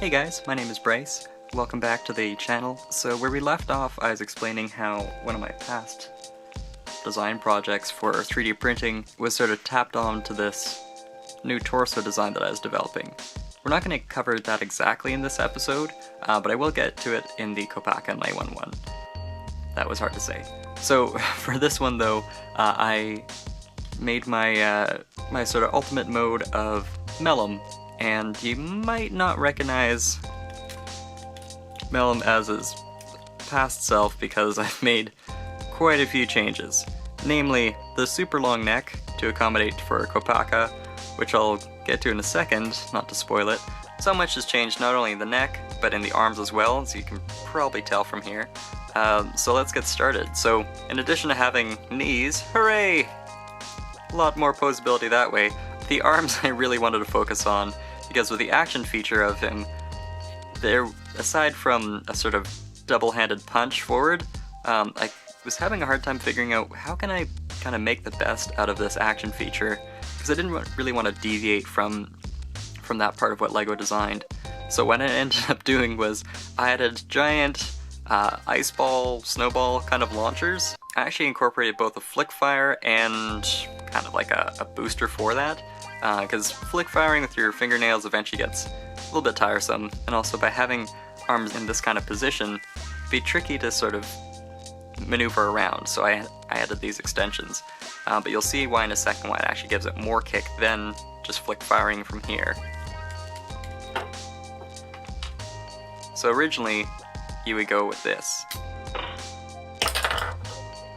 Hey guys, my name is Bryce. Welcome back to the channel. So where we left off, I was explaining how one of my past design projects for 3D printing was sort of tapped on to this new torso design that I was developing. We're not going to cover that exactly in this episode, but I will get to it in the Kopaka and Melum one. That was hard to say. So for this one though, I made my my sort of ultimate mode of Melum, and you might not recognize Melum as his past self because I've made quite a few changes. Namely, the super long neck to accommodate for Kopaka, which I'll get to in a second, not to spoil it. So much has changed not only in the neck, but in the arms as well, as you can probably tell from here. So let's get started. So, in addition to having knees, hooray! A lot more posability that way. The arms I really wanted to focus on, because with the action feature of him, there, aside from a sort of double-handed punch forward, I was having a hard time figuring out how can I kind of make the best out of this action feature, because I didn't really want to deviate from that part of what LEGO designed. So what I ended up doing was I added giant ice ball, snowball kind of launchers. I actually incorporated both a flick fire and kind of like a booster for that, because flick firing with your fingernails eventually gets a little bit tiresome, and also by having arms in this kind of position, it'd be tricky to sort of maneuver around, so I added these extensions. But you'll see why in a second why it actually gives it more kick than just flick firing from here. So originally, you would go with this.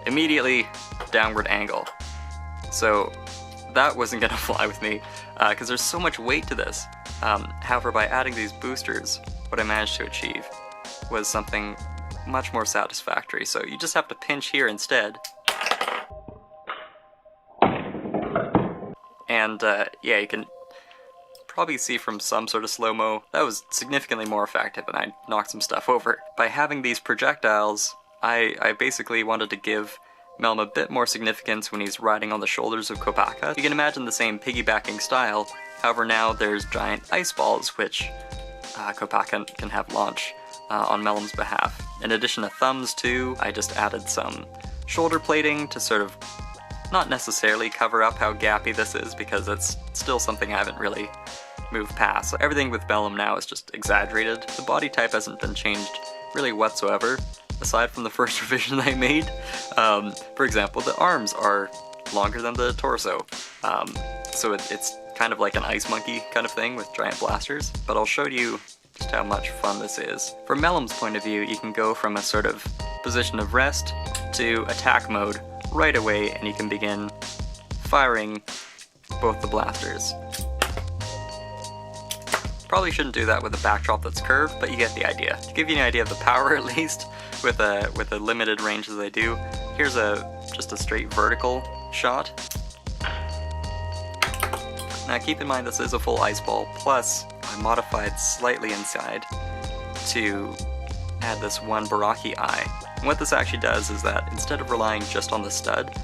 Immediately, downward angle. So that wasn't gonna fly with me, because there's so much weight to this. However, by adding these boosters, what I managed to achieve was something much more satisfactory. So you just have to pinch here instead. And yeah, you can probably see from some sort of slow-mo, that was significantly more effective and I knocked some stuff over. By having these projectiles, I basically wanted to give Melum a bit more significance when he's riding on the shoulders of Kopaka. You can imagine the same piggybacking style, however now there's giant ice balls which Kopaka can have launch on Melum's behalf. In addition to thumbs too, I just added some shoulder plating to sort of not necessarily cover up how gappy this is, because it's still something I haven't really moved past. So everything with Melum now is just exaggerated. The body type hasn't been changed really whatsoever, aside from the first revision I made. For example, the arms are longer than the torso, so it's kind of like an ice monkey kind of thing with giant blasters, but I'll show you just how much fun this is. From Melum's point of view, you can go from a sort of position of rest to attack mode right away, and you can begin firing both the blasters. Probably shouldn't do that with a backdrop that's curved, but you get the idea. To give you an idea of the power, at least, with a limited range as I do, here's just a straight vertical shot. Now keep in mind this is a full ice ball, plus I modified slightly inside to add this one MOC I. And what this actually does is that instead of relying just on the stud,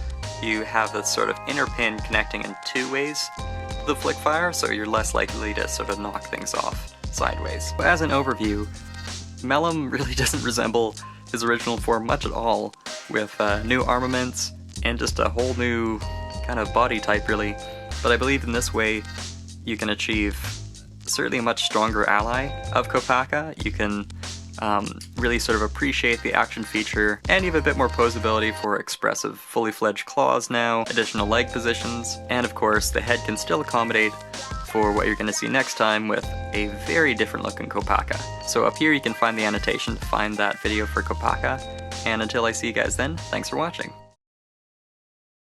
you have this sort of inner pin connecting in two ways to the flick fire, so you're less likely to sort of knock things off sideways. But as an overview, Melum really doesn't resemble his original form much at all, with new armaments and just a whole new kind of body type really. But I believe in this way you can achieve certainly a much stronger ally of Kopaka. You can really sort of appreciate the action feature, and you have a bit more posability for expressive fully fledged claws now, additional leg positions, and of course the head can still accommodate for what you're going to see next time with a very different looking Kopaka. So up here you can find the annotation to find that video for Kopaka, and until I see you guys then, thanks for watching.